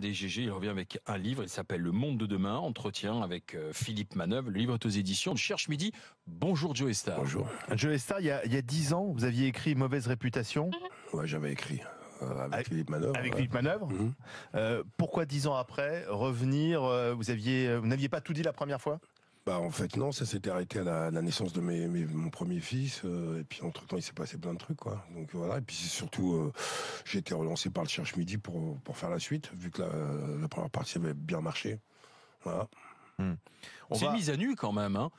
DGG, il revient avec un livre, il s'appelle Le Monde de demain, entretien avec Philippe Manœuvre. Le livre est aux éditions de Cherche Midi. Bonjour Joe Star. Bonjour. Joe Star, il y a 10 ans, vous aviez écrit Mauvaise réputation. Ouais, j'avais écrit avec Philippe Manœuvre. Avec Philippe Manœuvre. Pourquoi 10 ans après revenir vous n'aviez pas tout dit la première fois? Bah en fait non, ça s'était arrêté à la naissance de mon premier fils, et puis entre temps il s'est passé plein de trucs quoi. Donc voilà, et puis surtout j'ai été relancé par le Cherche Midi pour faire la suite, vu que la première partie avait bien marché. Voilà. C'est une mise à nu quand même, hein.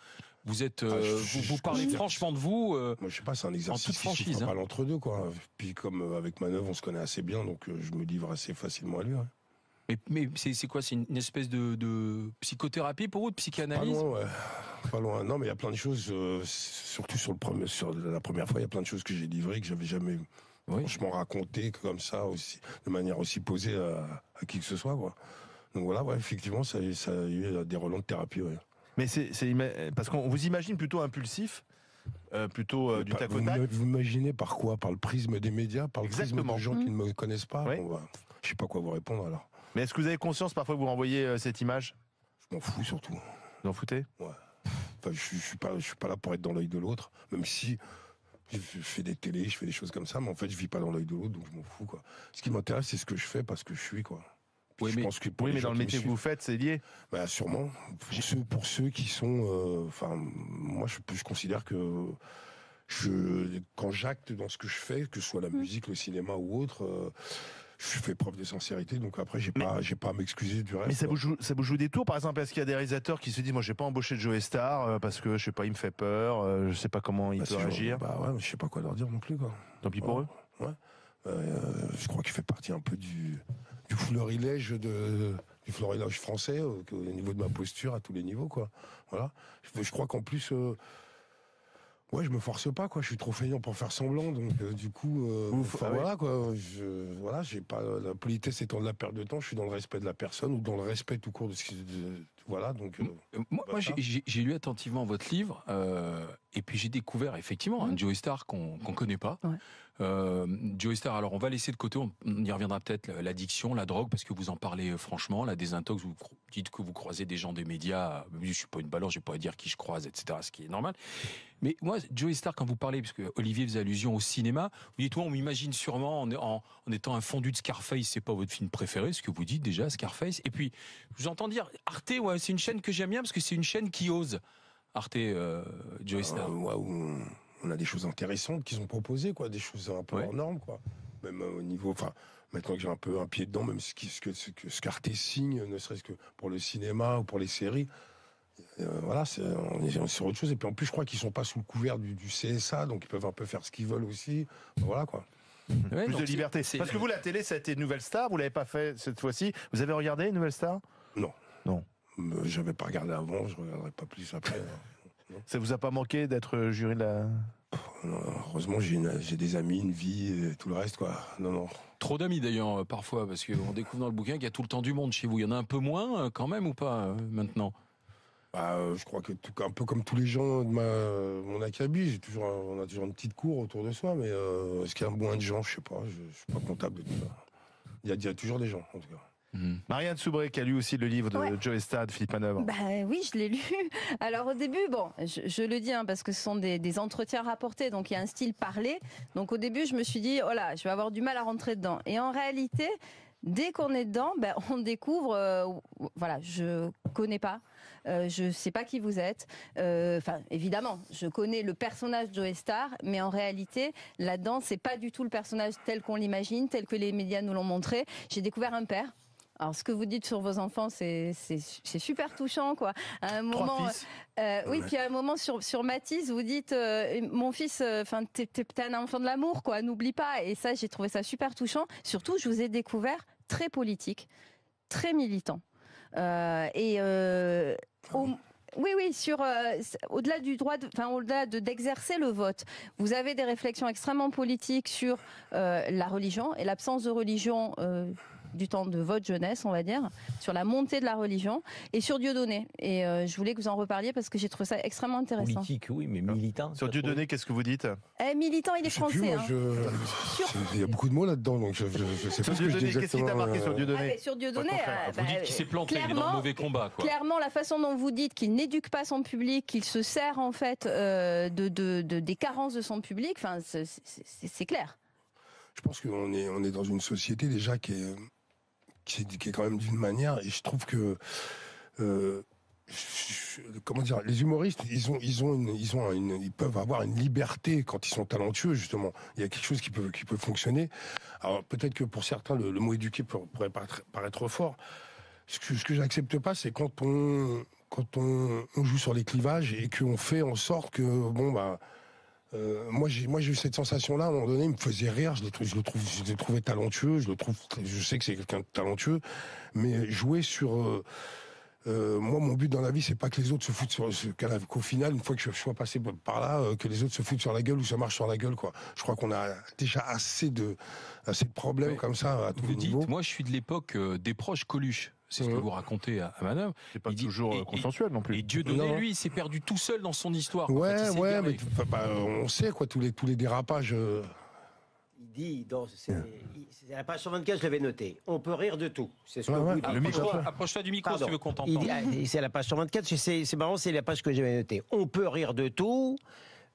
Vous êtes, vous parlez franchement de vous. Moi je sais pas, c'est un exercice qui se pas l'entre-deux quoi. Puis comme avec Manœuvre on se connaît assez bien, donc je me livre assez facilement à lui. Ouais. Mais c'est quoi? C'est une espèce de psychothérapie pour vous, de psychanalyse? Pas loin, ouais. Pas loin. Non, mais il y a plein de choses, surtout sur la première fois, il y a plein de choses que j'ai livrées que j'avais jamais franchement raconté comme ça, aussi, de manière aussi posée à qui que ce soit, quoi. Donc voilà, ouais, effectivement, ça a eu des relents de thérapie, ouais. Mais parce qu'on vous imagine plutôt impulsif, plutôt du tac au tac. Vous imaginez par quoi? Par le prisme des médias, par le prisme de gens qui ne me connaissent pas. Oui. Bon, bah, je sais pas quoi vous répondre alors. Mais est-ce que vous avez conscience parfois que vous renvoyez cette image? Je m'en fous surtout. Vous en foutez? Ouais. Enfin, je suis pas là pour être dans l'œil de l'autre, même si je fais des télés, je fais des choses comme ça, mais en fait je vis pas dans l'œil de l'autre, donc je m'en fous quoi. Ce qui m'intéresse, c'est ce que je fais parce que je suis quoi. Oui, mais, mais dans le métier que vous faites, c'est lié. Bah sûrement. Pour ceux qui sont, enfin, moi je considère que quand j'acte dans ce que je fais, que ce soit la musique, le cinéma ou autre, je fais preuve de sincérité, donc après j'ai pas à m'excuser du reste. Mais ça vous joue des tours, par exemple, est-ce qu'il y a des réalisateurs qui se disent, moi j'ai pas embauché Joe Star parce que je sais pas, il me fait peur, je sais pas comment il peut réagir. Bah ouais, je sais pas quoi leur dire non plus quoi. Tant pis pour eux. Ouais. Je crois qu'il fait partie un peu du florilège du florilège français au niveau de ma posture à tous les niveaux quoi. Voilà. Je crois qu'en plus. Ouais, je me force pas, quoi. Je suis trop feignant pour faire semblant, donc du coup, voilà, quoi. Voilà, j'ai pas la politesse étant de la perte de temps. Je suis dans le respect de la personne ou dans le respect tout court voilà. Donc moi, j'ai lu attentivement votre livre et puis j'ai découvert effectivement un Joe Star qu'on connaît pas. Ouais. Joe Star. Alors on va laisser de côté. On y reviendra peut-être l'addiction, la drogue, parce que vous en parlez franchement. La désintox. Vous dites que vous croisez des gens des médias. Je suis pas une balance, je vais pas dire qui je croise, etc. Ce qui est normal. Mais moi, Joe Star, quand vous parlez, parce que Olivier faisait allusion au cinéma, vous dites, on m'imagine sûrement en étant un fondu de Scarface, c'est pas votre film préféré, ce que vous dites déjà, Scarface. Et puis, je vous entends dire, Arte, ouais, c'est une chaîne que j'aime bien parce que c'est une chaîne qui ose. Arte, Joe Star. Ouais, on a des choses intéressantes qu'ils ont proposées, quoi, des choses un peu hors normes, quoi. Même au niveau, enfin, maintenant que j'ai un peu un pied dedans, même ce que Arte signe, ne serait-ce que pour le cinéma ou pour les séries. Voilà, on est sur autre chose. Et puis en plus, je crois qu'ils sont pas sous le couvert du CSA, donc ils peuvent un peu faire ce qu'ils veulent aussi. Voilà quoi. Ouais, plus de liberté. Parce que vous, la télé, ça a été Nouvelle Star. Vous l'avez pas fait cette fois-ci. Vous avez regardé Nouvelle Star? Non. Non. J'avais pas regardé avant. Je regarderai pas plus après. Ça vous a pas manqué d'être jury de la? Non, heureusement, j'ai des amis, une vie, et tout le reste quoi. Non. Trop d'amis d'ailleurs parfois, parce qu'on découvre dans le bouquin qu'il y a tout le temps du monde chez vous. Il y en a un peu moins quand même ou pas maintenant? Je crois que un peu comme tous les gens de mon acabit, on a toujours une petite cour autour de soi, mais est-ce qu'il y a moins de gens? Je sais pas, je suis pas comptable de tout ça. Il y a toujours des gens, en tout cas. Marianne Soubré qui a lu aussi le livre de Joe Star, de Philippe Manœuvre. Bah oui, je l'ai lu. Alors au début, je le dis parce que ce sont des entretiens rapportés, donc il y a un style parlé. Donc au début, je me suis dit, oh là, je vais avoir du mal à rentrer dedans. Et en réalité, dès qu'on est dedans, on découvre, voilà, je connais pas, je sais pas qui vous êtes. Enfin, évidemment, je connais le personnage Joe Star, mais en réalité, là-dedans, c'est pas du tout le personnage tel qu'on l'imagine, tel que les médias nous l'ont montré. J'ai découvert un père. Alors, ce que vous dites sur vos enfants, c'est super touchant, quoi. À un moment, oui, puis à un moment sur Mathis, vous dites, mon fils, enfin, t'es un enfant de l'amour, quoi. N'oublie pas. Et ça, j'ai trouvé ça super touchant. Surtout, je vous ai découvert très politique, très militant, oui, sur au-delà du droit, au-delà d'exercer le vote, vous avez des réflexions extrêmement politiques sur la religion et l'absence de religion du temps de votre jeunesse, on va dire, sur la montée de la religion, et sur Dieudonné. Et je voulais que vous en reparliez parce que j'ai trouvé ça extrêmement intéressant. Politique, oui, mais militant. Sur Dieudonné, qu'est-ce que vous dites? Militant, il est français. Il y a beaucoup de mots là-dedans, donc je sais pas ce que je dis exactement. Qu'est-ce qui t'a marqué sur Dieudonné? Sur Dieudonné, vous dites qu'il s'est planté, il est dans le mauvais combat. Quoi. Clairement, la façon dont vous dites qu'il n'éduque pas son public, qu'il se sert en fait des carences de son public, enfin, c'est clair. Je pense qu'on est dans une société déjà qui est quand même d'une manière, et je trouve que comment dire, les humoristes, ils peuvent avoir une liberté quand ils sont talentueux, justement. Il y a quelque chose qui peut fonctionner. Alors peut-être que pour certains, le mot éduqué pourrait paraître fort. Ce que j'accepte pas, c'est quand on joue sur les clivages et qu'on fait en sorte que moi j'ai eu cette sensation-là à un moment donné, il me faisait rire, je le trouvais talentueux, je sais que c'est quelqu'un de talentueux, mais jouer sur moi, mon but dans la vie, c'est pas que les autres se foutent qu'au final, une fois que je sois passé par là, que les autres se foutent sur la gueule ou ça marche sur la gueule, quoi. Je crois qu'on a déjà assez de problèmes comme ça à tous les niveaux. Moi, je suis de l'époque des proches Coluche. C'est ce que vous racontez à Madame. C'est pas toujours consensuel non plus. Et Dieudonné, lui, il s'est perdu tout seul dans son histoire. Ouais, mais on sait quoi, tous les dérapages. Il dit, c'est la page 124, je l'avais noté. On peut rire de tout. C'est ce que vous dites. Approche-toi du micro si tu veux qu'on t'entende. C'est la page 124, c'est marrant, c'est la page que j'avais notée. On peut rire de tout.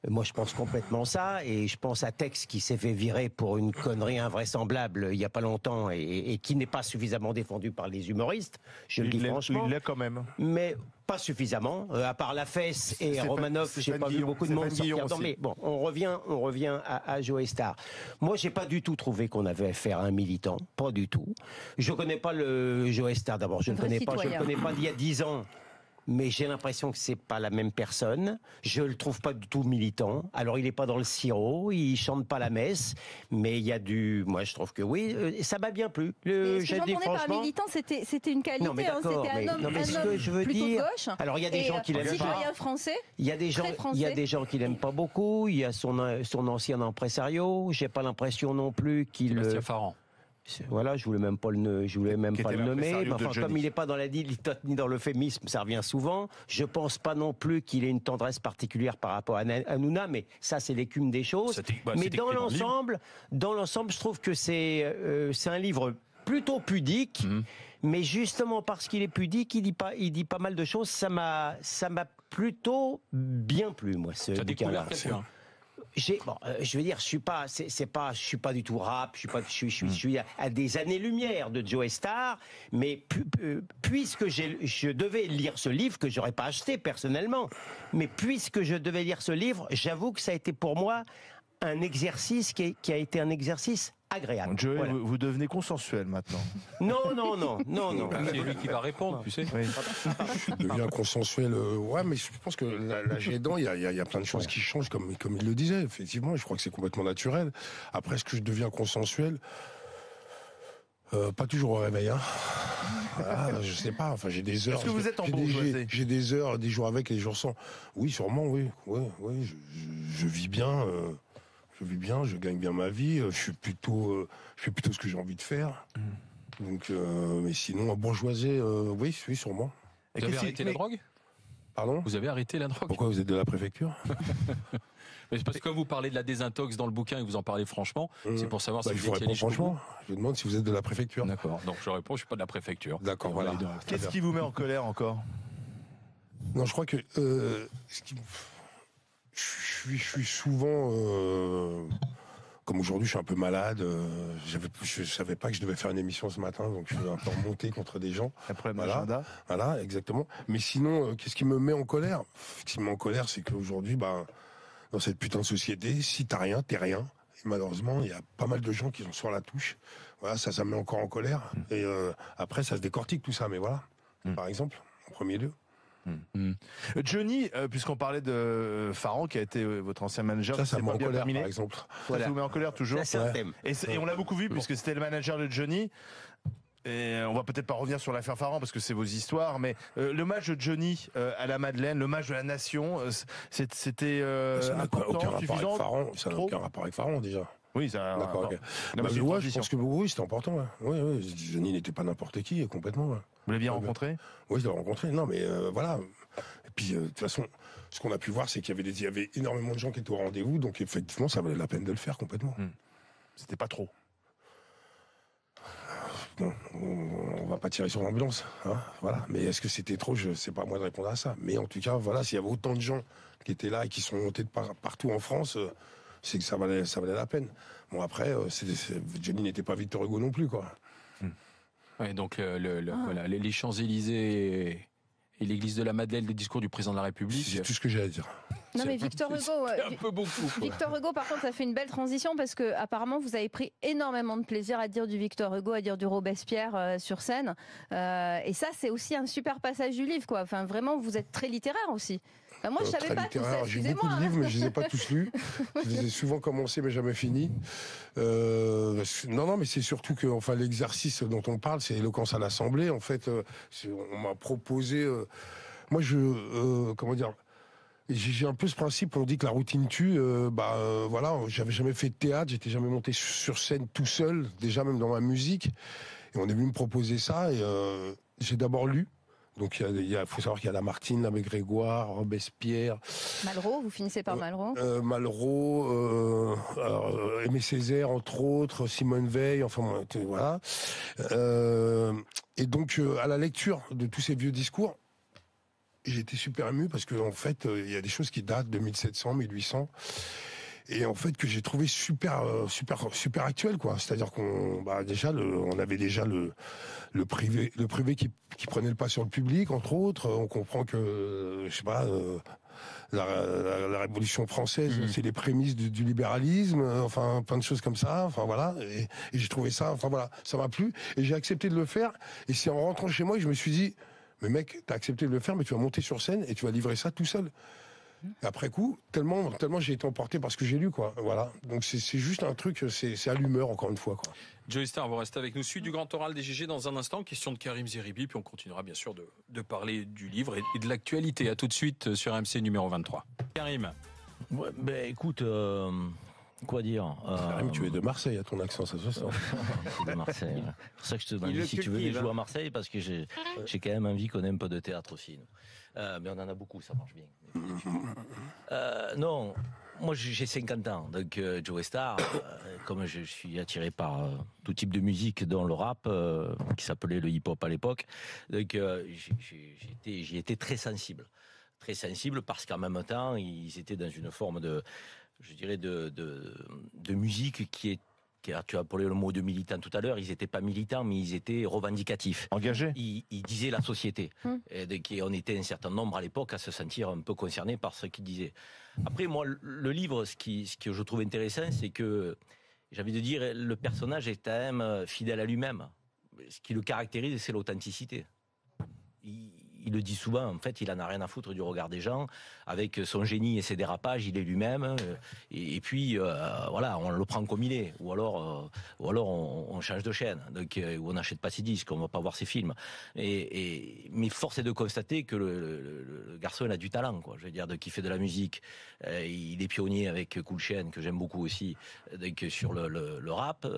Moi, je pense complètement ça, et je pense à Tex qui s'est fait virer pour une connerie invraisemblable il y a pas longtemps et qui n'est pas suffisamment défendu par les humoristes. Je le dis franchement. Il l'est quand même. Mais pas suffisamment. À part La Fesse et Romanov, j'ai pas vu beaucoup de monde sortir. Non, mais bon, on revient à Joe Star. Moi, j'ai pas du tout trouvé qu'on avait affaire à un militant, pas du tout. Je connais pas le Joe Star d'abord. Je le connais pas d'il y a 10 ans. Mais j'ai l'impression que c'est pas la même personne. Je le trouve pas du tout militant. Alors il est pas dans le sirop, il chante pas la messe, mais il y a moi je trouve que oui, ça m'a bien plu. Ce que j'entendais par militant, c'était une qualité. Non, mais d'accord, c'était un homme, ce que je veux plutôt dire. de gauche. Alors il y a des gens qui l'aiment pas. Français. Il y a des gens qui l'aiment pas beaucoup. Il y a son ancien impresario. J'ai pas l'impression non plus qu'il. Sébastien Farran. Voilà, je voulais même pas le nommer. Mais enfin, comme il n'est pas dans la litote ni dans l'euphémisme, ça revient souvent. Je pense pas non plus qu'il ait une tendresse particulière par rapport à Hanouna, mais ça, c'est l'écume des choses. Mais dans l'ensemble, je trouve que c'est un livre plutôt pudique. Mais justement parce qu'il est pudique, il dit pas mal de choses. Ça m'a plutôt bien plu, moi, ce bouquin-là. Je veux dire, je suis pas du tout rap, je suis à des années-lumière de Joe Star, mais puisque je devais lire ce livre, que j'aurais pas acheté personnellement, mais puisque je devais lire ce livre, j'avoue que ça a été pour moi un exercice qui a été un exercice agréable. Joey, voilà. Vous devenez consensuel maintenant. Non. C'est lui qui va répondre, tu sais. Oui. Je deviens consensuel. Ouais, mais je pense que l'âge aidant, il y a plein de choses qui changent, comme il le disait. Effectivement, je crois que c'est complètement naturel. Après, est-ce que je deviens consensuel? Pas toujours au réveil, hein. Je sais pas. Enfin, j'ai des heures. Est-ce que vous êtes en bourgeoisie? J'ai des heures, des jours avec et des jours sans. Oui, sûrement, oui. Je vis bien. Je gagne bien ma vie. Je fais plutôt ce que j'ai envie de faire. Donc, mais sinon, en bourgeoisie, oui, sûrement. Vous avez arrêté la drogue? Pardon? Vous avez arrêté la drogue? Pourquoi vous êtes de la préfecture? Mais c'est parce que comme vous parlez de la désintox dans le bouquin et que vous en parlez franchement, c'est pour savoir si vous étiez allé franchement. Je vous demande si vous êtes de la préfecture. D'accord. Donc je réponds, je suis pas de la préfecture. D'accord, voilà. Qu'est-ce qui vous met en colère encore? Non, je crois que je suis souvent, comme aujourd'hui, je suis un peu malade. Je savais pas que je devais faire une émission ce matin, donc je suis un peu remonté contre des gens. Après l'agenda. Voilà, exactement. Mais sinon, qu'est-ce qui me met en colère? Ce qui me met en colère, c'est qu'aujourd'hui, dans cette putain de société, si t'as rien, t'es rien. Et malheureusement, il y a pas mal de gens qui sont sur la touche. Voilà, ça me met encore en colère. Et après, ça se décortique tout ça. Mais voilà, par exemple, en premier lieu. Johnny, puisqu'on parlait de Farran, qui a été votre ancien manager, ça me met en colère, par exemple. Voilà. Ça vous met en colère toujours. Et on l'a beaucoup vu, puisque c'était le manager de Johnny. Et on va peut-être pas revenir sur l'affaire Farran parce que c'est vos histoires, mais l'hommage de Johnny à la Madeleine, l'hommage de la nation, c'était important, suffisant. Ça n'a aucun rapport avec Farran déjà. Oui, ça. D'accord, ok. Je pense que oui, c'était important. Hein. Oui, Johnny n'était pas n'importe qui, complètement. Ouais. Vous l'avez bien rencontré? Oui, je l'ai rencontré. Non, mais voilà. Et puis, de toute façon, ce qu'on a pu voir, c'est qu'il y avait énormément de gens qui étaient au rendez-vous, donc effectivement, ça valait la peine de le faire complètement. C'était pas trop. Bon, on va pas tirer sur l'ambulance, hein, voilà. Mais est-ce que c'était trop? Je sais pas à moi de répondre à ça. Mais en tout cas, voilà, s'il y avait autant de gens qui étaient là et qui sont montés de partout en France, c'est que ça valait la peine. Bon, après, Johnny n'était pas Victor Hugo non plus, quoi. Ouais, donc voilà, les Champs-Élysées et l'église de la Madeleine, les discours du président de la République. C'est tout ce que j'ai à dire. Non mais Victor Hugo, un peu beaucoup. Victor Hugo, par contre, ça fait une belle transition parce que apparemment vous avez pris énormément de plaisir à dire du Victor Hugo, à dire du Robespierre sur scène, et ça c'est aussi un super passage du livre, quoi. Enfin vraiment, vous êtes très littéraire aussi. Enfin, moi je savais pas tout ça. J'ai beaucoup de livres, mais je les ai pas tous lus. Je les ai souvent commencés, mais jamais finis. Non, mais c'est surtout que, enfin, l'exercice dont on parle, c'est éloquence à l'Assemblée. En fait, on m'a proposé. Moi, comment dire. J'ai un peu ce principe, on dit que la routine tue, voilà, j'avais jamais fait de théâtre, j'étais jamais monté sur scène tout seul, déjà même dans ma musique, et on est venu me proposer ça, et j'ai d'abord lu, donc il faut savoir qu'il y a Lamartine, l'Abbé Grégoire, Robespierre... Malraux, vous finissez par Malraux Aimé Césaire, entre autres, Simone Veil, enfin voilà. Et donc, à la lecture de tous ces vieux discours, j'ai été super ému parce qu'en fait, il y a des choses qui datent de 1700, 1800, et en fait que j'ai trouvé super actuel, quoi. C'est-à-dire qu'on, on avait déjà le privé qui prenait le pas sur le public, entre autres. On comprend que, je sais pas. La Révolution française, c'est les prémices du libéralisme, enfin plein de choses comme ça, enfin voilà, et j'ai trouvé ça, enfin voilà, ça m'a plu, et j'ai accepté de le faire, et c'est en rentrant chez moi que je me suis dit, mais mec, t'as accepté de le faire, mais tu vas monter sur scène et tu vas livrer ça tout seul. Et après coup, tellement j'ai été emporté par ce que j'ai lu, quoi. Voilà. Donc c'est juste un truc, c'est à l'humeur, encore une fois, quoi. Joey Starr, vous restez avec nous. Suite du grand oral des GG dans un instant. Question de Karim Zeribi, puis on continuera bien sûr de parler du livre et de l'actualité. À tout de suite sur RMC numéro 23. Karim. Ouais, ben écoute, quoi dire Karim, tu es de Marseille, à ton accent, ça se sent. de Marseille. Ouais. C'est pour ça que je te demande si tu veux jouer à Marseille, parce que j'ai quand même envie qu'on ait un peu de théâtre aussi. Mais on en a beaucoup, ça marche bien. Non, moi j'ai 50 ans, donc Joey Starr, comme je suis attiré par tout type de musique, dont le rap, qui s'appelait le hip-hop à l'époque, donc j'y étais très sensible. Très sensible parce qu'en même temps, ils étaient dans une forme de musique qui est, tu as appelé le mot de militant tout à l'heure, ils n'étaient pas militants, mais ils étaient revendicatifs. Engagés. Ils disaient la société. Et on était un certain nombre à l'époque à se sentir un peu concernés par ce qu'ils disaient. Après, moi, le livre, ce que je trouve intéressant, c'est que, j'ai envie de dire, le personnage est quand même fidèle à lui-même. Ce qui le caractérise, c'est l'authenticité. Il le dit souvent, en fait, il en a rien à foutre du regard des gens. Avec son génie et ses dérapages, il est lui-même. Et puis, voilà, on le prend comme il est. Ou alors on change de chaîne. Donc, ou on n'achète pas ses disques, on ne va pas voir ses films. Mais force est de constater que le garçon, il a du talent, quoi. Je veux dire, qui fait de la musique. Il est pionnier avec Cool Chain, que j'aime beaucoup aussi, donc, sur le rap,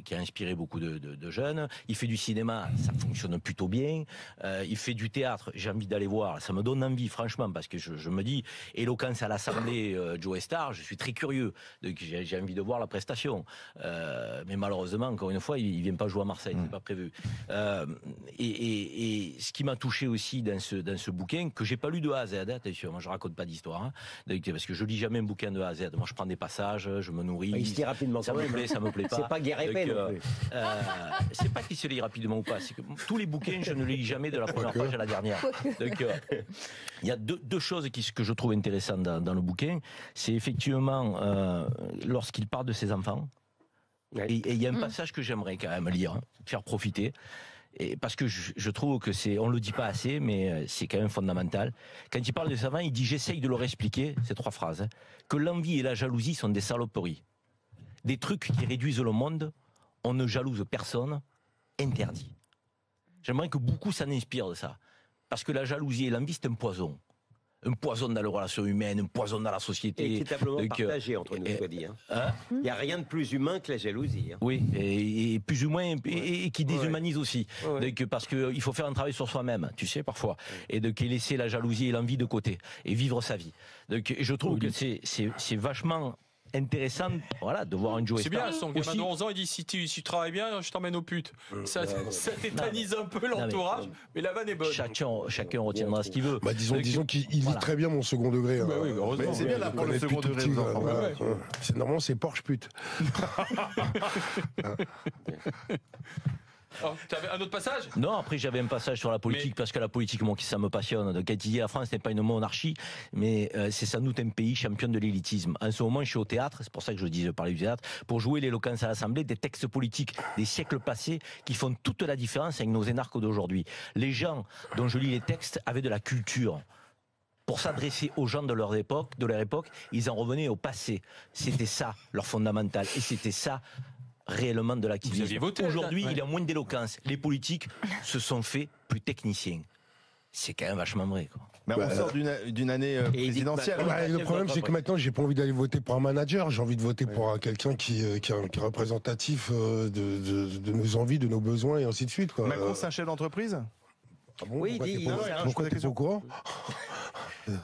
qui a inspiré beaucoup de jeunes. Il fait du cinéma, ça fonctionne plutôt bien. Il fait du théâtre. J'ai envie d'aller voir, ça me donne envie franchement, parce que je me dis, éloquence à l'Assemblée, Joey Starr, je suis très curieux, donc j'ai envie de voir la prestation, mais malheureusement encore une fois il vient pas jouer à Marseille, c'est pas prévu, et ce qui m'a touché aussi dans ce bouquin, que j'ai pas lu de A à Z, attention, moi je raconte pas d'histoire, hein, parce que je lis jamais un bouquin de A à Z, moi je prends des passages, je me nourris, il se lit rapidement, ça me plaît pas, c'est pas guerre épée non plus. C'est pas qu'il se lit rapidement ou pas, c'est que tous les bouquins je ne les lis jamais de la première page à la dernière. Donc, il y a deux choses que je trouve intéressantes dans le bouquin. C'est effectivement lorsqu'il parle de ses enfants. Et il y a un passage que j'aimerais quand même lire, hein, faire profiter. Et parce que je trouve que on le dit pas assez, mais c'est quand même fondamental. Quand il parle de ses enfants, il dit, j'essaye de leur expliquer, ces 3 phrases, hein, que l'envie et la jalousie sont des saloperies. Des trucs qui réduisent le monde, on ne jalouse personne, interdit. J'aimerais que beaucoup s'en inspirent de ça. Parce que la jalousie et l'envie, c'est un poison. un poison dans les relations humaines, un poison dans la société. Équitablement partagé entre nous, soit dit. Il n'y a rien de plus humain que la jalousie. Oui, et plus ou moins, et qui déshumanise aussi. Donc, parce qu'il faut faire un travail sur soi-même, tu sais, parfois. Et de laisser la jalousie et l'envie de côté, et vivre sa vie. Donc, je trouve que c'est vachement intéressant, voilà, de voir un Joe Star. C'est bien, son gamin de 11 ans, il dit si tu travailles bien, je t'emmène aux putes. Ça tétanise un peu l'entourage, mais la vanne est bonne. Chacun retiendra ce qu'il veut. Disons qu'il lit très bien mon second degré. Oui, heureusement. C'est bien d'apprendre le second degré. Normalement, c'est Porsche pute. Oh, tu avais un autre passage ? Non, après j'avais un passage sur la politique, parce que la politique, moi, ça me passionne. Donc, quand il dit la France n'est pas une monarchie, mais c'est sans doute un pays champion de l'élitisme. En ce moment, je suis au théâtre, c'est pour ça que je parlais du théâtre, pour jouer l'éloquence à l'Assemblée des textes politiques des siècles passés qui font toute la différence avec nos énarques d'aujourd'hui. Les gens dont je lis les textes avaient de la culture. Pour s'adresser aux gens de leur époque, ils en revenaient au passé. C'était ça, leur fondamental. Et c'était ça, réellement, de l'activisme. Aujourd'hui, il y a moins d'éloquence. Les politiques se sont faits plus techniciens. C'est quand même vachement vrai, quoi. Mais on sort d'une année présidentielle. Le problème, c'est que maintenant, j'ai pas envie d'aller voter pour un manager. J'ai envie de voter pour quelqu'un qui est représentatif de nos envies, de nos besoins et ainsi de suite, quoi. Macron, c'est un chef d'entreprise ? Ah bon, pourquoi t'es pas au courant ?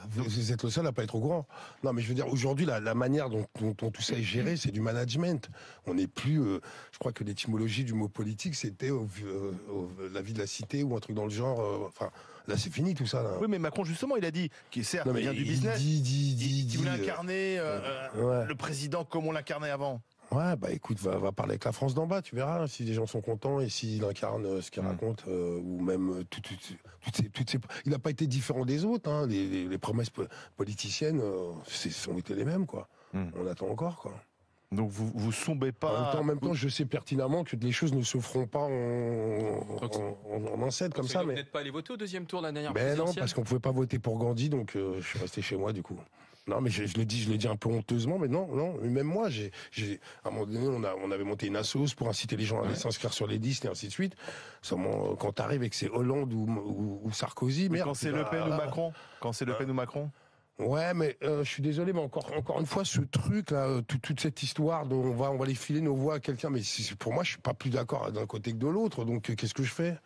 Vous êtes le seul à pas être au courant. Non, mais je veux dire, aujourd'hui, la manière dont tout ça est géré, c'est du management. On n'est plus. Je crois que l'étymologie du mot politique, c'était la vie de la cité ou un truc dans le genre. Enfin, là, c'est fini tout ça. Là. Oui, mais Macron, justement, il a dit qu'il certes vient du business. Il voulait incarner le président comme on l'incarnait avant. Ouais, écoute, va parler avec la France d'en bas, tu verras si les gens sont contents et s'il incarne ce qu'il raconte, ou même toutes ces... Il n'a pas été différent des autres, hein. Les promesses politiciennes ont été les mêmes, quoi. On attend encore, quoi. Donc vous sombez pas... En même temps, je sais pertinemment que les choses ne se feront pas en ancêtre comme ça. Vous n'êtes pas allé voter au deuxième tour de la dernière présidentielle ? Non, parce qu'on ne pouvait pas voter pour Gandhi, donc je suis resté chez moi, du coup. Non, mais je le dis un peu honteusement, mais non. Même moi, à un moment donné, on avait monté une assos pour inciter les gens à aller s'inscrire sur les listes et ainsi de suite. Seulement, quand t'arrives avec c'est Hollande ou Sarkozy, mais quand c'est Le Pen ou Macron, Ouais, mais je suis désolé, mais encore une fois, ce truc-là, toute cette histoire dont on va les filer nos voix à quelqu'un, mais pour moi, je suis pas plus d'accord d'un côté que de l'autre. Donc, qu'est-ce que je fais ?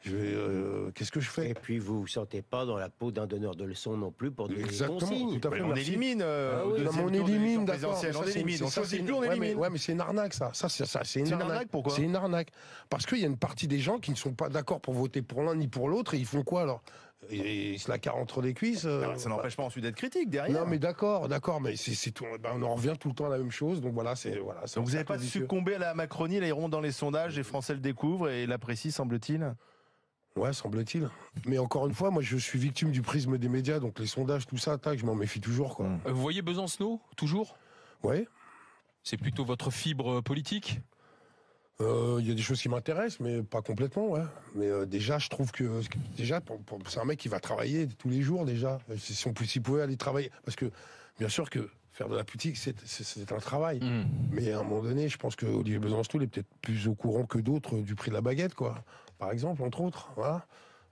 Qu'est-ce que je fais ? Et puis vous vous sentez pas dans la peau d'un donneur de leçons non plus pour donner des consignes. Exactement, tout à fait. On élimine. On élimine, d'accord. On élimine. On choisit plus, on élimine. Ouais, mais c'est une arnaque, ça. C'est une arnaque. Pourquoi ? C'est une arnaque. Parce qu'il y a une partie des gens qui ne sont pas d'accord pour voter pour l'un ni pour l'autre, et ils font quoi alors ? Ils se la carrent entre les cuisses. Ça n'empêche pas ensuite d'être critique derrière. Non, mais d'accord, mais c'est tout. On en revient tout le temps à la même chose. Donc voilà, Donc vous n'avez pas succombé à la Macronie, là ils iront dans les sondages, les Français le découvrent et l'apprécient, semble-t-il. Ouais, semble-t-il. Mais encore une fois, moi, je suis victime du prisme des médias, donc les sondages, tout ça, je m'en méfie toujours, quoi. Vous voyez Besancenot, toujours ? Ouais. C'est plutôt votre fibre politique ? Il y a des choses qui m'intéressent, mais pas complètement, ouais. Mais déjà, je trouve que c'est un mec qui va travailler tous les jours, déjà. S'il pouvait aller travailler. Parce que, bien sûr que faire de la politique, c'est un travail. Mais à un moment donné, je pense que Olivier Besancenot est peut-être plus au courant que d'autres du prix de la baguette, quoi. Par exemple, entre autres, voilà.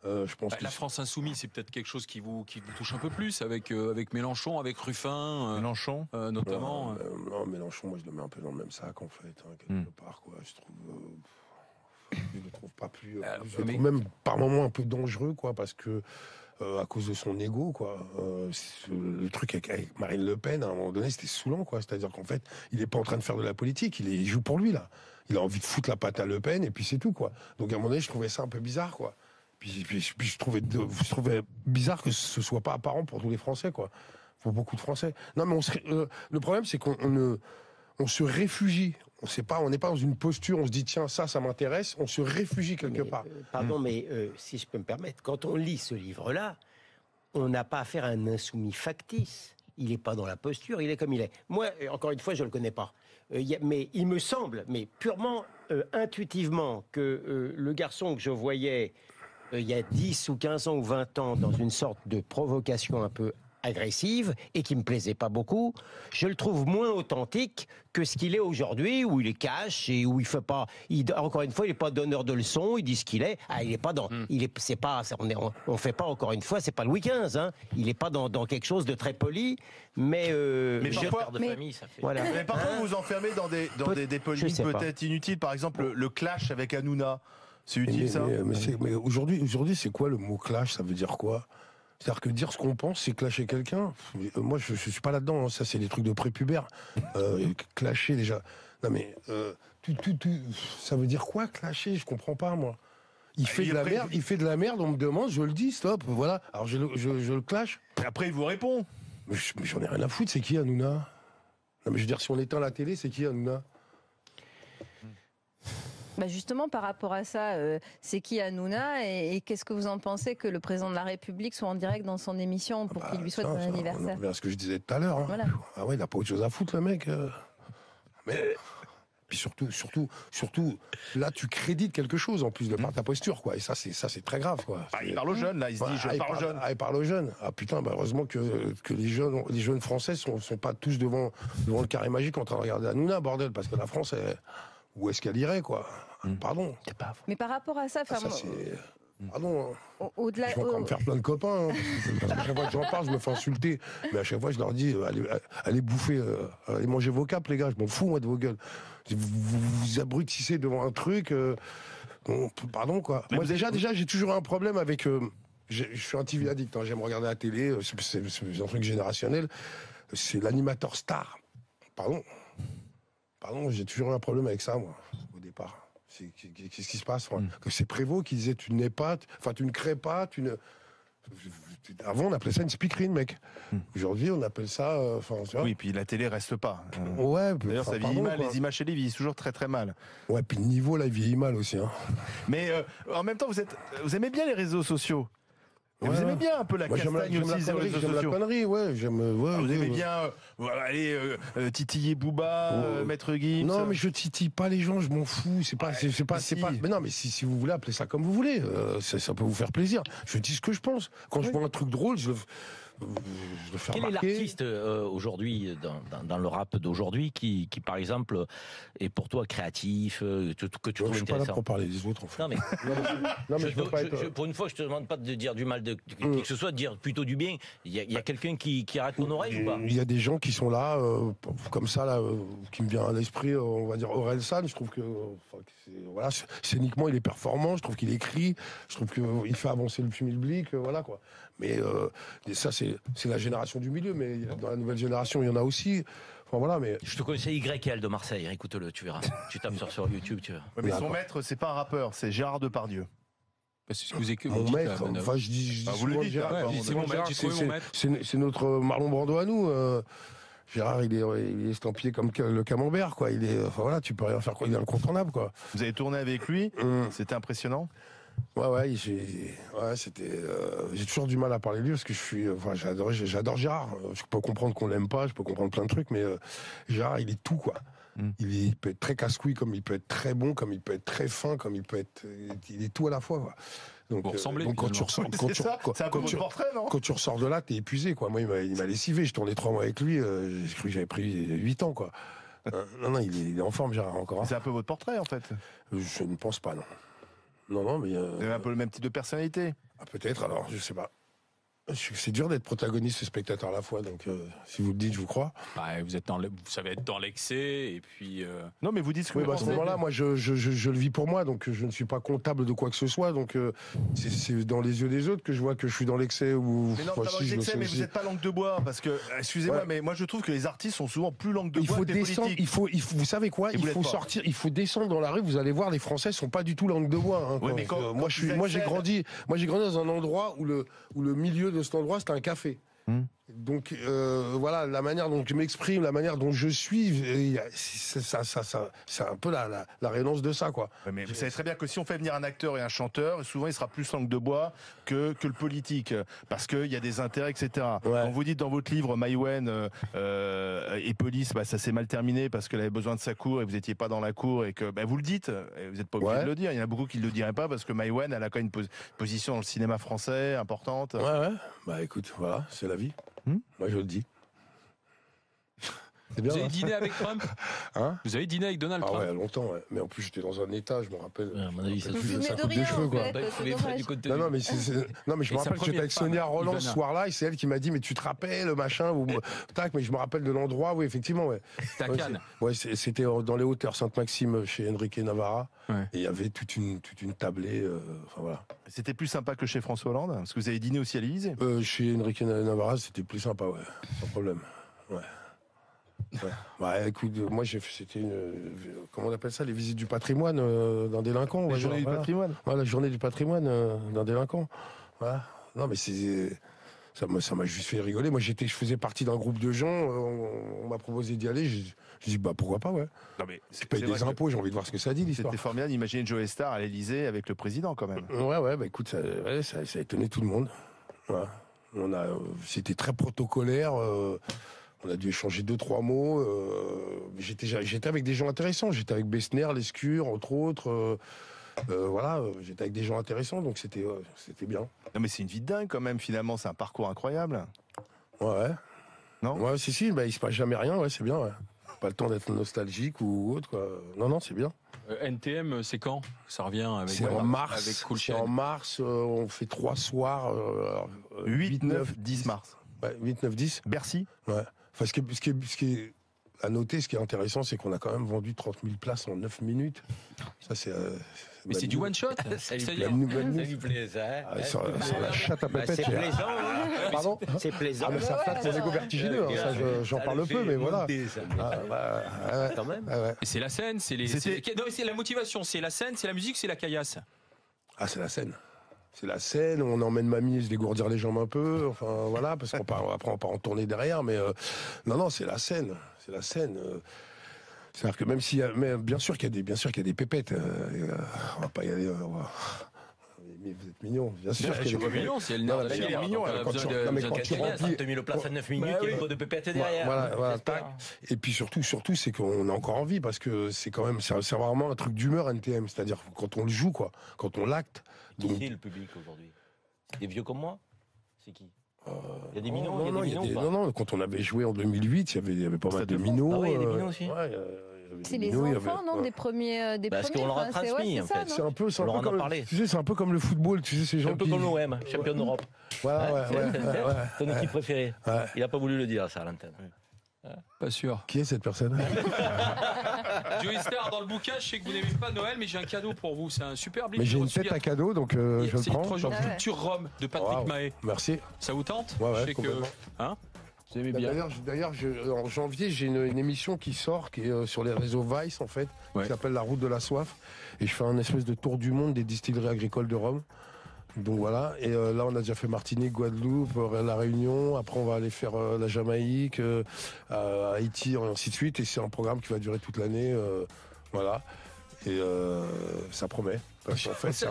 Je pense que la France insoumise, c'est peut-être quelque chose qui vous touche un peu plus avec Mélenchon, avec Ruffin, Mélenchon notamment. Non, Mélenchon, moi je le mets un peu dans le même sac en fait, quelque part, quoi. Je le trouve pas plus. Je le trouve même par moments un peu dangereux, quoi, parce que à cause de son ego, quoi. Le truc avec Marine Le Pen, à un moment donné, c'était saoulant, quoi. C'est-à-dire qu'en fait, il est pas en train de faire de la politique, il joue pour lui là. Il a envie de foutre la patte à Le Pen et puis c'est tout, quoi. Donc à un moment donné, je trouvais ça un peu bizarre, quoi. Puis je trouvais bizarre que ce soit pas apparent pour tous les Français, quoi. Pour beaucoup de Français. Non, mais le problème, c'est qu'on se réfugie. On n'est pas dans une posture, on se dit, tiens, ça m'intéresse, on se réfugie quelque part. Pardon, mais si je peux me permettre, quand on lit ce livre-là, on n'a pas affaire à un insoumis factice. Il n'est pas dans la posture, il est comme il est. Moi, encore une fois, je ne le connais pas. Mais il me semble, mais purement intuitivement, que le garçon que je voyais il y a 10 ou 15 ans ou 20 ans dans une sorte de provocation un peu agressive et qui me plaisait pas beaucoup, je le trouve moins authentique que ce qu'il est aujourd'hui, où il est cash et où il fait pas, encore une fois, il est pas donneur de leçons, il dit ce qu'il est. Il est pas dans, c'est pas, on fait pas encore une fois, c'est pas Louis XV, hein. Il est pas dans quelque chose de très poli, mais parfois, voilà. Mais parfois vous vous enfermez dans des polémiques peut-être inutiles, par exemple le clash avec Hanouna. C'est utile ça. Mais aujourd'hui, c'est quoi le mot clash? Ça veut dire quoi? C'est-à-dire que dire ce qu'on pense, c'est clasher quelqu'un. Moi, je suis pas là-dedans. Hein. Ça, c'est des trucs de prépubère. Clasher déjà. Non mais ça veut dire quoi clasher? Je comprends pas moi. Il fait de la merde. Il fait de la merde. On me demande, je le dis, stop. Voilà. Alors je le clash. Et après, il vous répond. Mais j'en ai rien à foutre. C'est qui Hanouna? Non mais je veux dire, si on éteint la télé, c'est qui Hanouna? Bah justement, par rapport à ça, c'est qui Hanouna et qu'est-ce que vous en pensez que le président de la République soit en direct dans son émission pour qu'il lui souhaite son anniversaire? C'est ce que je disais tout à l'heure. Hein. Voilà. Ah ouais, il n'a pas autre chose à foutre, le mec. Mais puis surtout, là, tu crédites quelque chose en plus de par ta posture, quoi. Et ça, c'est très grave, quoi. Il parle aux jeunes, là. Il se dit, je parle aux jeunes. Il parle aux jeunes. Ah putain, heureusement que les jeunes Français sont pas tous devant le carré magique en train de regarder Hanouna, bordel, parce que la France, où est-ce qu'elle irait, quoi? Pardon. Mais par rapport à ça, pardon. Au-delà, je vais encore me faire plein de copains. Hein, parce qu'à chaque fois que j'en parle, je me fais insulter. Mais à chaque fois, je leur dis, allez bouffer, allez manger vos capes, les gars. Je m'en fous, moi, de vos gueules. Vous abrutissez devant un truc. Pardon, quoi. Moi, déjà, j'ai toujours un problème avec... je suis un TV addict. Hein, j'aime regarder la télé. C'est un truc générationnel. C'est l'animateur star. Pardon, j'ai toujours eu un problème avec ça, moi, au départ. Qu'est-ce qui se passe? Que c'est Prévost qui disait, tu n'es pas, tu ne crées pas, Avant, on appelait ça une speakerine, mec. Aujourd'hui, on appelle ça... oui, puis la télé reste pas. Ouais. D'ailleurs, ça vieillit mal, les images télé vieillissent toujours très très mal. Ouais, puis le niveau, là, il vieillit mal aussi. Hein. Mais en même temps, vous aimez bien les réseaux sociaux. Et vous aimez bien un peu la castagne aussi des réseaux sociaux. J'aime la connerie, ouais. Vous aimez bien aller titiller Booba, Maître Gims. Non, mais je titille pas les gens, je m'en fous. C'est pas. Mais non, mais si vous voulez appeler ça comme vous voulez, ça peut vous faire plaisir. Je dis ce que je pense. Quand je vois un truc drôle, je le fais remarquer. Quel est l'artiste aujourd'hui, dans le rap d'aujourd'hui, qui, par exemple, est pour toi créatif, que tu trouves intéressant? Je suis pas là pour parler des autres, en fait. Non, mais pour une fois, je te demande pas de dire du mal de qui que ce soit, de dire plutôt du bien. Il y a quelqu'un qui arrête ton oreille ou pas? Il y a des gens qui sont là, comme ça, là, qui me vient à l'esprit, on va dire Orelsan. Je trouve que, voilà, scéniquement, il est performant. Je trouve qu'il écrit. Je trouve qu'il fait avancer le public. Voilà, quoi. Mais ça, c'est la génération du milieu. Mais dans la nouvelle génération, il y en a aussi. Enfin, voilà, mais... Je te conseille YL de Marseille. Écoute-le, tu verras. Tu tapes sur YouTube, tu verras. Ouais, mais son maître, c'est pas un rappeur, c'est Gérard Depardieu. Mon maître, enfin, je dis vous le dites, c'est notre Marlon Brando à nous. Gérard, il est estampillé comme le camembert, quoi. Voilà, tu peux rien faire, quoi. Il est incontournable, quoi. Vous avez tourné avec lui, c'était impressionnant. Ouais, c'était. J'ai toujours du mal à parler de lui parce que j'adore Gérard. Je peux comprendre qu'on l'aime pas, je peux comprendre plein de trucs, mais Gérard, il est tout, quoi. Il peut être très casse-couille, comme il peut être très bon, comme il peut être très fin, comme il peut être. Il est tout à la fois, quoi. Donc quand tu ressors, quand tu ressors de là, t'es épuisé, quoi. Moi, il m'a lessivé. J'ai tourné 3 mois avec lui. J'ai cru que j'avais pris 8 ans, quoi. Non, il est en forme, Gérard, encore. Hein. C'est un peu votre portrait, en fait. Je ne pense pas, non. Non, mais... Vous avez un peu le même type de personnalité. Peut-être, alors, je sais pas. C'est dur d'être protagoniste et spectateur à la fois, donc si vous le dites, je vous crois. Vous savez être dans l'excès, et puis... Non, mais vous dites ce que vous pensez. À ce moment-là, moi, je le vis pour moi, donc je ne suis pas comptable de quoi que ce soit, donc c'est dans les yeux des autres que je vois que je suis dans l'excès. Mais non, dans l'excès, mais vous n'êtes pas langue de bois, parce que, excusez-moi, mais moi je trouve que les artistes sont souvent plus langue de bois que les politiques. Vous savez quoi, il faut sortir, il faut descendre dans la rue, vous allez voir, les Français sont pas du tout langue de bois. Hein, oui, mais moi, j'ai grandi dans un endroit où le milieu de cet endroit, c'est un café. Donc voilà, la manière dont je m'exprime, la manière dont je suis, c'est un peu la réponse de ça, quoi. Ouais, mais vous savez très bien que si on fait venir un acteur et un chanteur, souvent il sera plus langue de bois que le politique, parce qu'il y a des intérêts, etc. Ouais. Quand vous dites dans votre livre Maïwenn et Police, ça s'est mal terminé parce qu'elle avait besoin de sa cour et vous n'étiez pas dans la cour, et que vous le dites, et vous n'êtes pas obligé de le dire. Il y en a beaucoup qui ne le diraient pas parce que Maïwenn, elle a quand même une position dans le cinéma français importante. Ouais. Écoute, voilà, c'est la vie. Moi, je le dis. Bien, vous avez dîné avec Trump Vous avez dîné avec Donald Trump? Ah ouais, longtemps, ouais. Mais en plus, j'étais dans un état, je me rappelle. À mon avis, ça ça coupe des cheveux, quoi. Non, mais je me rappelle que j'étais avec Sonia Roland ce soir-là, et c'est elle qui m'a dit, mais tu te rappelles, machin, ou tac, mais je me rappelle de l'endroit, oui, effectivement, ouais. C'était à Cannes. Ouais, c'était dans les hauteurs Sainte-Maxime, chez Enrique Navarra. Ouais. Et il y avait toute une tablée, enfin voilà. C'était plus sympa que chez François Hollande, parce que vous avez dîné aussi à l'Élysée. Chez Enrique Navarra, c'était plus sympa, ouais, sans problème. Ouais. Ouais. Bah, écoute, moi c'était comment on appelle ça, les visites du patrimoine d'un délinquant. La journée du patrimoine. Voilà, la journée du patrimoine d'un délinquant. Voilà. Non mais ça m'a juste fait rigoler. Moi je faisais partie d'un groupe de gens. On m'a proposé d'y aller. J'ai dit bah pourquoi pas, ouais. Non mais je paye des impôts, j'ai envie de voir ce que ça dit l'histoire. C'était formidable d'imaginer Joe Star à l'Élysée avec le président quand même. Ouais, bah écoute, ça a étonné tout le monde. Voilà. C'était très protocolaire. On a dû échanger 2-3 mots. J'étais avec des gens intéressants. J'étais avec Bessner, Lescure, entre autres. Voilà, j'étais avec des gens intéressants, donc c'était bien. Non mais c'est une vie de dingue quand même, finalement. C'est un parcours incroyable. Ouais. Non ? Ouais, si, bah, il se passe jamais rien, ouais, c'est bien, ouais. Pas le temps d'être nostalgique ou autre, quoi. Non, c'est bien. NTM, c'est quand? Ça revient avec... C'est en mars. Avec Cool c'est en mars, on fait 3 soirs. 8, 9, 10 mars. Ouais, 8, 9, 10. Bercy. Ouais. Enfin, ce qui est à noter, ce qui est intéressant, c'est qu'on a quand même vendu 30 000 places en 9 minutes. Ça, c'est... mais c'est du one-shot. Ça lui plaît, ça. Sur la chatte à pépette. C'est plaisant. Pardon? C'est plaisant. Ah, mais ça flatte mon égo vertigineux. Ça, j'en parle peu, mais voilà. Quand même. Et c'est la scène, non, mais c'est la motivation, c'est la scène, c'est la musique, c'est la caillasse. Ah, c'est la scène. C'est la scène, on emmène mamie se dégourdir les jambes un peu, enfin voilà, parce qu'on part, après on part en tournée derrière, mais non, c'est la scène. C'est la scène. C'est-à-dire que même s'il y a, mais bien sûr qu'il y a des pépettes, on va pas y aller. Mais vous êtes mignon, bien sûr. Je suis pas mignon, c'est le nerf de la guerre. Il est mignon. Quand tu remplis 30 000 places à 9 minutes, il y a une de pépette derrière. Voilà, tac. Et puis surtout, c'est qu'on a encore envie, parce que c'est quand même, c'est vraiment un truc d'humeur NTM, c'est-à-dire quand on le joue, quoi, quand on l'acte. Qui c'est le public aujourd'hui? C'est des vieux comme moi? C'est qui? Il y a des minots? Non, quand on avait joué en 2008, il y avait pas mal de minots. Ah oui, il y a des minots aussi. C'est les enfants, non, des premiers. Parce qu'on leur a transmis, en fait. C'est un peu comme le football, tu sais, ces gens un peu comme l'OM, champion d'Europe. Voilà, ouais. Ton équipe préférée. Il n'a pas voulu le dire, ça, à l'antenne. Pas sûr. Qui est cette personne? Joey Star, dans le bouquin, je sais que vous n'aimez pas Noël, mais j'ai un cadeau pour vous. C'est un super livre. Mais j'ai une tête à cadeau, donc je le prends. C'est le projet Culture Rome de Patrick Mahé. Merci. Ça vous tente? Ouais, je sais que... Hein? Vous aimez bien. D'ailleurs, en janvier, j'ai une émission qui sort, qui est sur les réseaux Vice, en fait, qui s'appelle La Route de la Soif. Et je fais un espèce de tour du monde des distilleries agricoles de Rome. Donc voilà, et là on a déjà fait Martinique, Guadeloupe, la Réunion, après on va aller faire la Jamaïque, Haïti, et ainsi de suite, et c'est un programme qui va durer toute l'année, voilà, et ça promet. Parce qu'en fait, c'est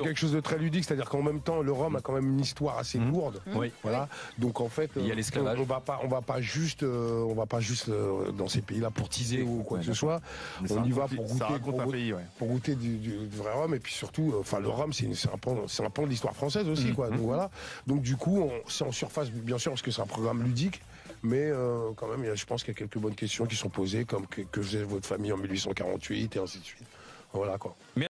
quelque chose de très ludique, c'est-à-dire qu'en même temps, le Rhum a quand même une histoire assez lourde. Voilà. Donc en fait, il y a l'esclavage. On va pas juste dans ces pays-là pour teaser ou quoi que ce soit. On y va pour goûter du vrai Rhum, et puis surtout, enfin le Rhum, c'est un pan de l'histoire française aussi, quoi. Donc voilà. Donc du coup, c'est en surface, bien sûr, parce que c'est un programme ludique. Mais quand même, je pense qu'il y a quelques bonnes questions qui sont posées, comme que faisait votre famille en 1848 et ainsi de suite. Voilà quoi.